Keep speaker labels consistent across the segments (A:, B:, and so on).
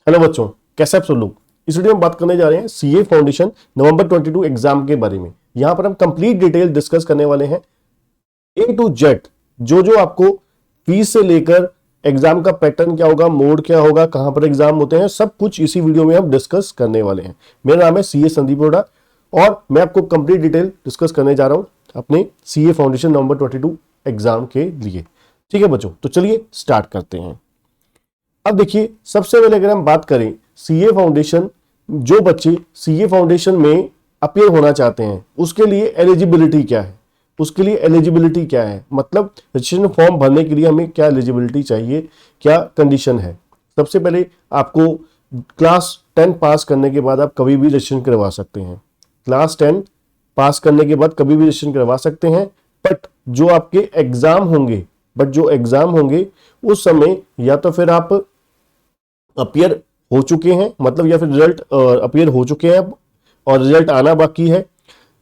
A: Hello बच्चों, कैसे आप सब लोग। इस वीडियो में बात करने जा रहे हैं सीए फाउंडेशन नवंबर 22 एग्जाम के बारे में। यहां पर हम कंप्लीट डिटेल डिस्कस करने वाले हैं, ए टू जेड, जो जो आपको फीस से लेकर एग्जाम का पैटर्न क्या होगा, मोड क्या होगा, कहां पर एग्जाम होते हैं, सब कुछ इसी वीडियो में हम डिस्कस करने वाले हैं। मेरा नाम है सीए संदीप रोड़ा और मैं आपको कंप्लीट डिटेल डिस्कस करने जा रहा हूं अपने सीए फाउंडेशन नवंबर 22 एग्जाम के लिए। ठीक है बच्चों, तो चलिए स्टार्ट करते हैं। अब देखिए, सबसे पहले अगर हम बात करें सीए फाउंडेशन, जो बच्चे सीए फाउंडेशन में अपीयर होना चाहते हैं उसके लिए एलिजिबिलिटी क्या है, उसके लिए एलिजिबिलिटी क्या है, मतलब रजिस्ट्रेशन फॉर्म भरने के लिए हमें क्या एलिजिबिलिटी चाहिए, क्या कंडीशन है। सबसे पहले आपको क्लास 10 पास करने के बाद आप कभी भी रजिस्ट्रेशन करवा सकते हैं। क्लास 10 पास करने के बाद कभी भी रजिस्ट्रेशन करवा सकते हैं, बट जो आपके एग्जाम होंगे उस समय या तो फिर आप अपीयर हो चुके हैं, मतलब या फिर रिजल्ट अपीयर हो चुके हैं और रिजल्ट आना बाकी है,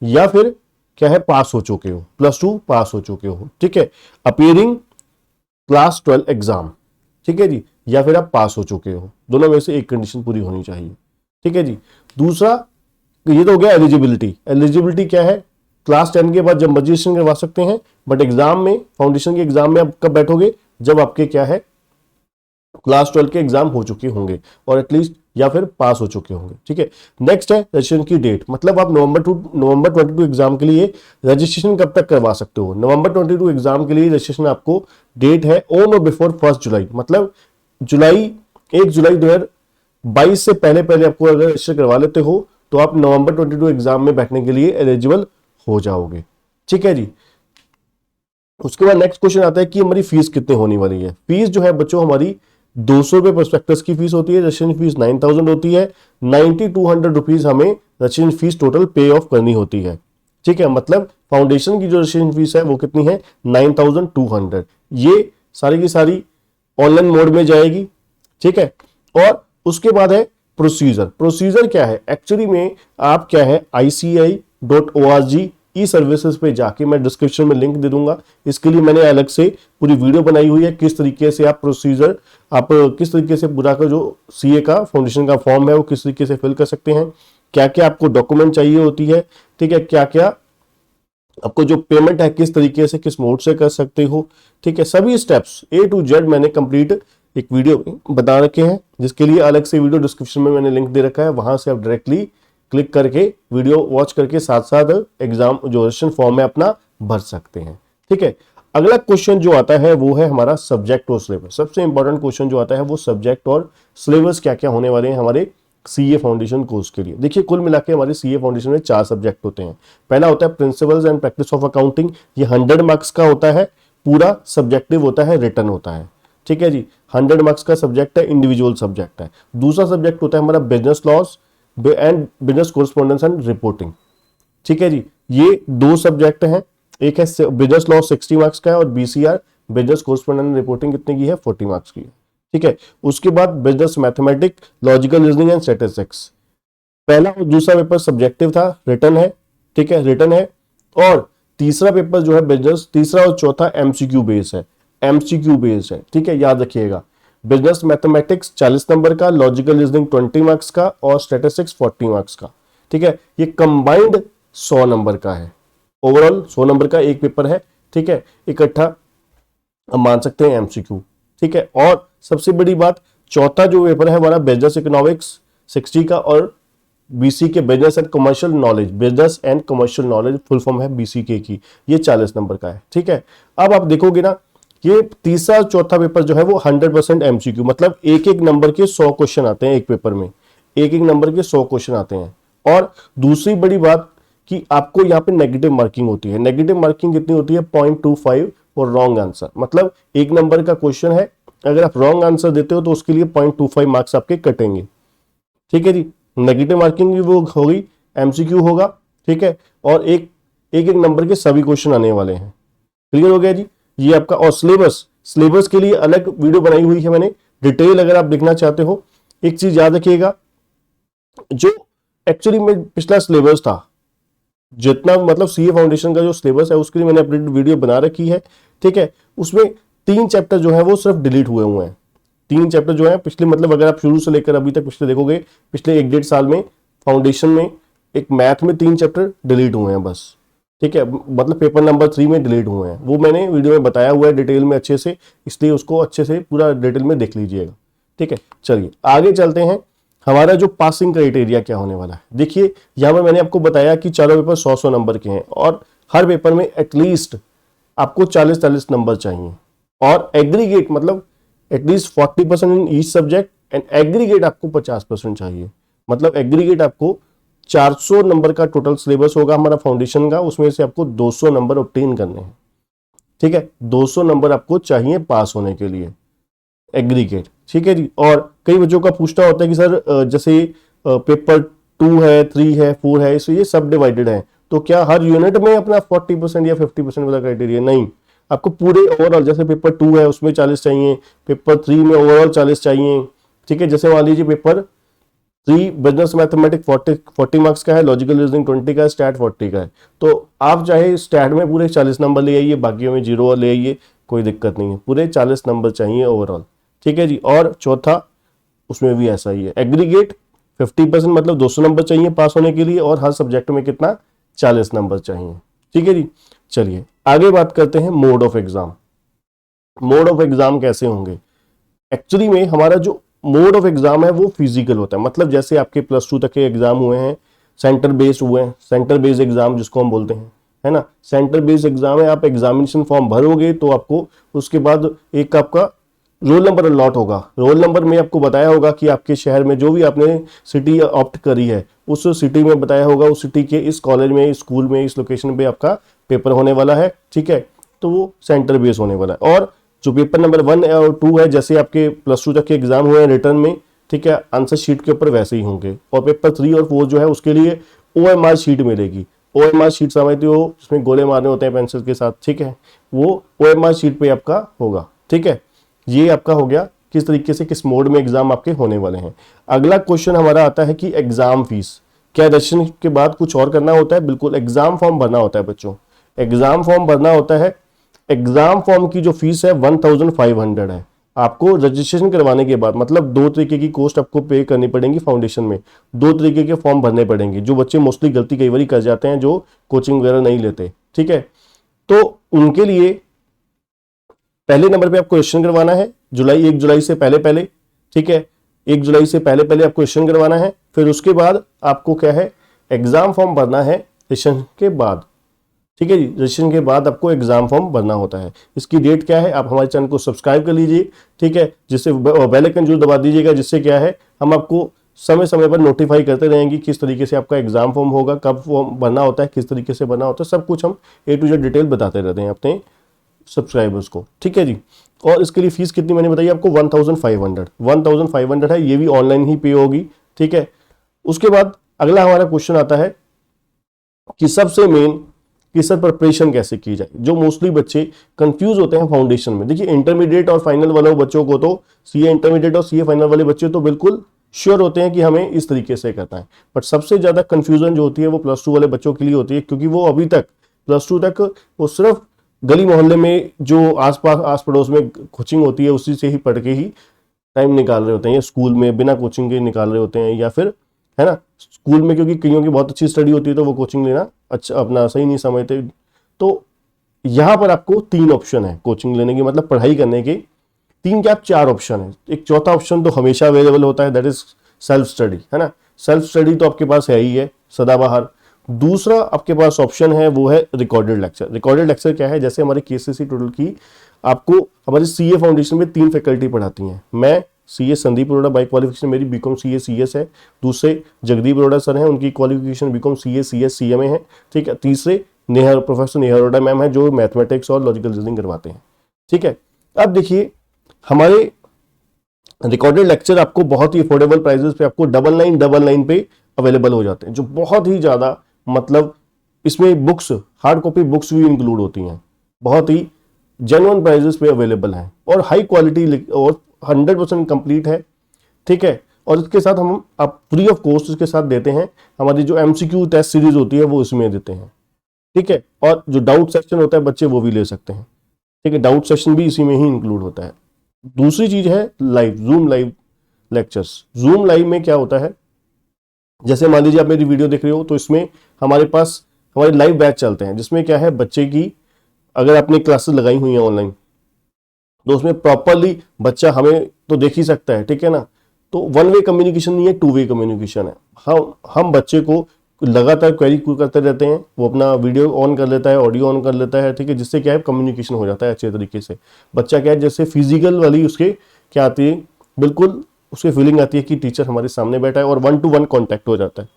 A: या फिर क्या है, पास हो चुके हो, +2 पास हो चुके हो। ठीक है, अपीयरिंग क्लास 12 एग्जाम, ठीक है जी, या फिर आप पास हो चुके हो, दोनों में से एक कंडीशन पूरी होनी चाहिए। ठीक है जी। दूसरा, ये तो हो गया एलिजिबिलिटी। एलिजिबिलिटी क्या है, क्लास 10 के बाद जब रजिस्ट्रेशन करवा सकते हैं, बट एग्जाम में, फाउंडेशन के एग्जाम में आप कब बैठोगे, जब आपके क्या है, क्लास 12 के एग्जाम हो चुके होंगे और एटलीस्ट या फिर पास हो चुके होंगे। ठीक है। नेक्स्ट है रजिस्ट्रेशन की डेट, मतलब आप नवंबर 22 एग्जाम के लिए रजिस्ट्रेशन कब तक करवा सकते हो। नवंबर 22 एग्जाम के लिए रजिस्ट्रेशन आपको डेट है ऑन और बिफोर 1 जुलाई, मतलब 1 जुलाई 2022 से पहले पहले आपको अगर रजिस्टर करवा लेते हो तो आप नवंबर 22 एग्जाम में बैठने के लिए एलिजिबल हो जाओगे। ठीक है जी। उसके बाद नेक्स्ट क्वेश्चन आता है कि हमारी फीस कितनी होने वाली है। फीस जो है बच्चों हमारी 200 रुपए प्रोस्पेक्टस की फीस होती है, रजिस्ट्रेशन फीस 9000 होती है, 9200 रुपीज हमें रजिस्ट्रेशन फीस टोटल पे ऑफ करनी होती है। ठीक है, मतलब फाउंडेशन की जो रजिस्ट्रेशन फीस है वो कितनी है, 9200। ये सारी की सारी ऑनलाइन मोड में जाएगी। ठीक है, और उसके बाद है प्रोसीजर। प्रोसीजर क्या है, एक्चुअली में आप क्या है, ICAI.org ई सर्विसेज पे जाके, मैं डिस्क्रिप्शन में लिंक दे दूंगा, इसके लिए मैंने अलग से पूरी वीडियो बनाई हुई है, किस तरीके से आप प्रोसीजर, आप किस तरीके से पूरा का जो सीए का फाउंडेशन का फॉर्म है वो किस तरीके से फिल कर सकते हैं, क्या क्या आपको डॉक्यूमेंट चाहिए होती है। ठीक है, क्या क्या आपको जो पेमेंट है किस तरीके से, किस मोड से कर सकते हो। ठीक है, सभी स्टेप्स A to Z मैंने कंप्लीट एक वीडियो बता रखे हैं, जिसके लिए अलग से वीडियो डिस्क्रिप्शन में मैंने लिंक दे रखा है, वहां से आप डायरेक्टली क्लिक करके वीडियो वॉच करके साथ साथ एग्जाम जो रजिस्ट्रेशन फॉर्म है अपना भर सकते हैं। ठीक है, अगला क्वेश्चन जो आता है वो है हमारा सब्जेक्ट और सिलेबस। सबसे इंपॉर्टेंट क्वेश्चन जो आता है वो सब्जेक्ट और सिलेबस क्या क्या होने वाले हैं हमारे सीए फाउंडेशन कोर्स के लिए। देखिए, कुल मिला के हमारे सीए फाउंडेशन में 4 सब्जेक्ट होते हैं। पहला होता है principles and practice of accounting, ये 100 मार्क्स का होता है, पूरा सब्जेक्टिव होता है, रिटन होता है। ठीक है जी, 100 मार्क्स का सब्जेक्ट है, इंडिविजुअल सब्जेक्ट है। दूसरा सब्जेक्ट होता है हमारा business loss and business correspondence and reporting. ठीक है जी, ये 2 सब्जेक्ट हैं, एक है बिजनेस लॉ 60 मार्क्स का है और BCR business correspondence and reporting कितने की है, 40 मार्क्स की है। ठीक है, उसके बाद business mathematics, logical reasoning and statistics. पहला और दूसरा पेपर सब्जेक्टिव था, रिटन है। ठीक है, रिटन है। और तीसरा पेपर जो है बिजनेस, तीसरा और चौथा MCQ बेस है, MCQ बेस है। ठीक है, याद रखिएगा, बिजनेस मैथमेटिक्स 40 नंबर का, लॉजिकल रीजनिंग 20 मार्क्स का और स्टैटिस्टिक्स 40 मार्क्स का। ठीक है, ये कंबाइंड 100 नंबर का है, ओवरऑल 100 नंबर का एक पेपर है। ठीक है, इकट्ठा हम मान सकते हैं MCQ। ठीक है, और सबसे बड़ी बात, चौथा जो पेपर है हमारा बिजनेस इकोनॉमिक्स 60 का और BC के business and commercial knowledge, business and commercial knowledge full form है BCK की, ये 40 नंबर का है। ठीक है, अब आप देखोगे ना, ये तीसरा चौथा पेपर जो है वो 100% MCQ, मतलब एक एक नंबर के 100 क्वेश्चन आते हैं एक पेपर में, एक एक नंबर के 100 क्वेश्चन आते हैं। और दूसरी बड़ी बात कि आपको यहाँ पे नेगेटिव मार्किंग होती है। नेगेटिव मार्किंग कितनी होती है, 0.25 और रॉन्ग आंसर, मतलब एक नंबर का क्वेश्चन है, अगर आप रॉन्ग आंसर देते हो तो उसके लिए 0.25 मार्क्स आपके कटेंगे। ठीक है जी, नेगेटिव मार्किंग भी वो होगी, MCQ होगा। ठीक है, और एक एक नंबर के सभी क्वेश्चन आने वाले हैं। क्लियर हो गया जी, ये आपका। और सिलेबस के लिए अलग वीडियो बनाई हुई है मैंने, डिटेल अगर आप देखना चाहते हो। एक चीज याद रखिएगा, जो एक्चुअली में पिछला सिलेबस था, जितना मतलब सीए फाउंडेशन का जो सिलेबस है उसके लिए मैंने अपडेट वीडियो बना रखी है। ठीक है, उसमें 3 चैप्टर जो है वो सिर्फ डिलीट हुए हैं, 3 चैप्टर जो है पिछले, मतलब अगर आप शुरू से लेकर अभी तक पिछले देखोगे, पिछले 1-1.5 साल में फाउंडेशन में एक मैथ में 3 चैप्टर डिलीट हुए हैं बस, ठीक है, मतलब पेपर नंबर 3 में डिलीट हुए हैं। वो मैंने वीडियो में बताया हुआ है डिटेल में अच्छे से, इसलिए उसको अच्छे से पूरा डिटेल में देख लीजिएगा, ठीक है। चलिए आगे चलते हैं, हमारा जो पासिंग क्राइटेरिया क्या होने वाला है। देखिए यहाँ पर मैंने आपको बताया कि चारों पेपर 100-100 नंबर के हैं और हर पेपर में एटलीस्ट आपको 40-40 नंबर चाहिए, और एग्रीगेट मतलब at least 40% in each subject and aggregate आपको 50% चाहिए। मतलब एग्रीगेट आपको 400 नंबर का टोटल सिलेबस होगा हमारा फाउंडेशन का, उसमें से आपको 200 नंबर ऑब्टेन करने हैं, ठीक है। 200 नंबर आपको चाहिए पास होने के लिए, एग्रीगेट, ठीक है जी। और कई बच्चों का पूछना होता है कि सर जैसे पेपर 2 है, 3 है, 4 है, इसलिए ये सब डिवाइडेड है, तो क्या हर यूनिट में अपना 40% या 50% वाला क्राइटेरिया? नहीं, आपको पूरे ओवरऑल, जैसे पेपर 2 है उसमें 40 चाहिए, पेपर 3 में ओवरऑल 40 चाहिए, ठीक है। जैसे मान लीजिए पेपर 3 बिजनेस मैथमेटिक्स 40 मार्क्स का है, लॉजिकल रीजनिंग 20 का है, स्टैट 40 का है, तो आप चाहे स्टैट में पूरे 40 नंबर ले आइए, बाकी में 0 ले आइए, कोई दिक्कत नहीं है, पूरे 40 नंबर चाहिए ओवरऑल, ठीक है जी। और चौथा उसमें भी ऐसा ही है, एग्रीगेट 50% मतलब 200 नंबर चाहिए पास होने के लिए, और हर सब्जेक्ट में कितना, 40 नंबर चाहिए, ठीक है जी। चलिए आगे बात करते हैं mode of exam. Mode of exam कैसे होंगे? एक्चुअली में हमारा जो मोड ऑफ एग्जाम है वो फिजिकल होता है, मतलब जैसे आपके +2 तक के एग्जाम हुए हैं, सेंटर बेस्ड हुए हैं, सेंटर बेस्ड एग्जाम जिसको हम बोलते हैं, है ना, सेंटर बेस्ड एग्जाम है। आप एग्जामिनेशन फॉर्म भरोगे तो आपको उसके बाद एक आपका रोल नंबर अलॉट होगा। रोल नंबर में आपको बताया होगा कि आपके शहर में जो भी आपने सिटी ऑप्ट करी है, उस सिटी में बताया होगा उस सिटी के इस कॉलेज में, इस स्कूल में, इस लोकेशन पे आपका पेपर होने वाला है, ठीक है। तो वो सेंटर बेस होने वाला है। और जो पेपर नंबर 1 और 2 है, जैसे आपके +2 तक के एग्जाम हुए हैं रिटर्न में, ठीक है, आंसर शीट के ऊपर वैसे ही होंगे। और पेपर 3 और 4 जो है उसके लिए OMR शीट मिलेगी। OMR शीट समझते हो, जिसमें गोले मारने होते हैं पेंसिल के साथ, ठीक है, वो OMR शीट पे आपका होगा, ठीक है। ये आपका हो गया किस तरीके से, किस मोड में एग्जाम आपके होने वाले हैं। अगला क्वेश्चन हमारा आता है कि एग्जाम फीस, क्या रजिस्ट्रेशन के बाद कुछ और करना होता है? बिल्कुल, एग्जाम फॉर्म भरना होता है बच्चों, एग्जाम फॉर्म भरना होता है। एग्जाम फॉर्म की जो फीस है 1500 है। आपको रजिस्ट्रेशन करवाने के बाद, मतलब 2 तरीके की कॉस्ट आपको पे करनी पड़ेगी फाउंडेशन में, 2 तरीके के फॉर्म भरने पड़ेंगे, जो बच्चे मोस्टली गलती कई बार कर जाते हैं, जो कोचिंग वगैरह नहीं लेते, ठीक है। तो उनके लिए पहले नंबर पे आपको रजिस्ट्रेशन करवाना है 1 जुलाई से पहले पहले, ठीक है, 1 जुलाई से पहले पहले आपको रजिस्ट्रेशन करवाना है। फिर उसके बाद आपको क्या है, एग्जाम फॉर्म भरना है रजिस्ट्रेशन के बाद, ठीक है जी। रजिस्ट्रेशन के बाद आपको एग्जाम फॉर्म भरना होता है। इसकी डेट क्या है, आप हमारे चैनल को सब्सक्राइब कर लीजिए, ठीक है, जिससे बेल आइकन जरूर दबा दीजिएगा, जिससे क्या है हम आपको समय समय पर नोटिफाई करते रहेंगे किस तरीके से आपका एग्जाम फॉर्म होगा, कब फॉर्म भरना होता है, किस तरीके से भरना होता है, सब कुछ हम A to Z डिटेल बताते रहते हैं अपने सब्सक्राइबर्स को, ठीक है जी। और इसके लिए फीस कितनी मैंने बताई आपको, 1500 है, ये भी ऑनलाइन ही पे होगी, ठीक है। उसके बाद अगला हमारा क्वेश्चन आता है कि सबसे मेन कि सर प्रिपरेशन कैसे की जाए, जो मोस्टली बच्चे कंफ्यूज होते हैं फाउंडेशन में। देखिए इंटरमीडिएट और फाइनल वाले बच्चों को तो, सीए इंटरमीडिएट और सीए फाइनल वाले बच्चे तो बिल्कुल श्योर होते हैं कि हमें इस तरीके से करना है, बट सबसे ज्यादा कंफ्यूजन जो होती है वो +2 वाले बच्चों के लिए होती है, क्योंकि वो अभी तक +2 तक वो सिर्फ गली मोहल्ले में जो आसपास आस पड़ोस में कोचिंग होती है उसी से ही पढ़ के ही टाइम निकाल रहे होते हैं, या स्कूल में बिना कोचिंग के निकाल रहे होते हैं, या फिर है ना स्कूल में क्योंकि कईयों की बहुत अच्छी स्टडी होती है तो वो कोचिंग लेना अच्छा अपना सही नहीं समझते। तो यहाँ पर आपको 3 ऑप्शन है कोचिंग लेने की, मतलब पढ़ाई करने के 3 क्या 4 ऑप्शन है। एक चौथा ऑप्शन तो हमेशा अवेलेबल होता है, दैट इज सेल्फ स्टडी, है ना। सेल्फ स्टडी तो आपके पास है ही है सदाबहार। दूसरा आपके पास ऑप्शन है वो है रिकॉर्डेड लेक्चर। रिकॉर्डेड लेक्चर क्या है, जैसे हमारे KCC टोटल की आपको हमारी CA फाउंडेशन में 3 फैकल्टी पढ़ाती हैं। मैं CA Sandeep Arora, by qualification मेरी BCom CA CS है। दूसरे जगदीप अरोड़ा सर हैं, उनकी qualification BCom CA CS CMA है, ठीक है। तीसरे प्रोफेसर नेहा अरोड़ा मैम है, जो मैथमेटिक्स और लॉजिकल रीजनिंग करवाते हैं, ठीक है। अब देखिए हमारे रिकॉर्डेड लेक्चर आपको बहुत ही अफोर्डेबल प्राइसेस पे आपको 9999 पे अवेलेबल हो जाते हैं, जो बहुत ही ज्यादा, मतलब इसमें बुक्स, हार्ड कॉपी बुक्स भी इंक्लूड होती हैं, बहुत ही जेन्युइन प्राइसेस पे अवेलेबल हैं और हाई क्वालिटी और 100% कंप्लीट है, ठीक है। और इसके साथ हम आप फ्री ऑफ कॉस्ट इसके साथ देते हैं, हमारी जो MCQ टेस्ट सीरीज होती है वो इसमें देते हैं, ठीक है। और जो डाउट सेक्शन होता है बच्चे वो भी ले सकते हैं, ठीक है, डाउट सेक्शन भी इसी में ही इंक्लूड होता है। दूसरी चीज है live, zoom live lectures. Zoom live में क्या होता है, जैसे मान लीजिए आप मेरी वीडियो देख रहे हो, तो इसमें हमारे पास हमारे लाइव बैच चलते हैं, जिसमें क्या है, बच्चे की अगर आपने क्लासेस लगाई हुई हैं ऑनलाइन, तो उसमें प्रॉपरली बच्चा हमें तो देख ही सकता है, ठीक है ना। तो वन वे कम्युनिकेशन नहीं है, टू वे कम्युनिकेशन है। हम बच्चे को लगातार क्वेरी करते रहते हैं, वो अपना वीडियो ऑन कर लेता है, ऑडियो ऑन कर लेता है, ठीक है, जिससे क्या है, कम्युनिकेशन हो जाता है अच्छे तरीके से। बच्चा क्या है, जैसे फिजिकल वाली उसके क्या आती है, बिल्कुल उसकी फीलिंग आती है कि टीचर हमारे सामने बैठा है, और 1-to-1 कॉन्टैक्ट हो जाता है,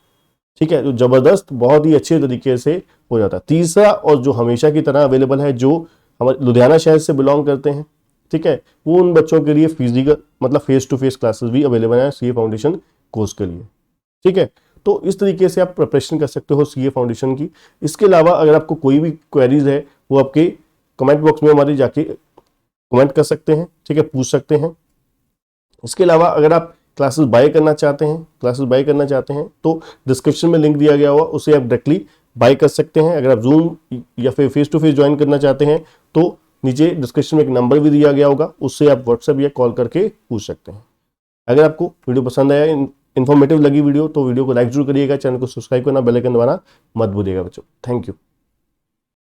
A: ठीक है, जो जबरदस्त बहुत ही अच्छे तरीके से हो जाता है। तीसरा, और जो हमेशा की तरह अवेलेबल है, जो हमारे लुधियाना शहर से बिलोंग करते हैं, ठीक है, वो उन बच्चों के लिए फिजिकल मतलब फेस टू फेस क्लासेस भी अवेलेबल है सीए फाउंडेशन कोर्स के लिए, ठीक है। तो इस तरीके से आप प्रिपरेशन कर सकते हो सीए फाउंडेशन की। इसके अलावा अगर आपको कोई भी क्वेरीज है, वो आपके कमेंट बॉक्स में हमारे जाके कमेंट कर सकते हैं, ठीक है, पूछ सकते हैं। इसके अलावा अगर आप क्लासेस बाय करना चाहते हैं तो डिस्क्रिप्शन में लिंक दिया गया हुआ, उसे आप डायरेक्टली बाय कर सकते हैं। अगर आप जूम या फिर फेस टू फेस ज्वाइन करना चाहते हैं तो नीचे डिस्क्रिप्शन में एक नंबर भी दिया गया होगा, उससे आप व्हाट्सएप या कॉल करके पूछ सकते हैं। अगर आपको वीडियो पसंद आया, इन्फॉर्मेटिव लगी वीडियो, तो वीडियो को लाइक जरूर करिएगा, चैनल को सब्सक्राइब करना, बेल आइकन दबाना मत भूलिएगा बच्चों। Thank you.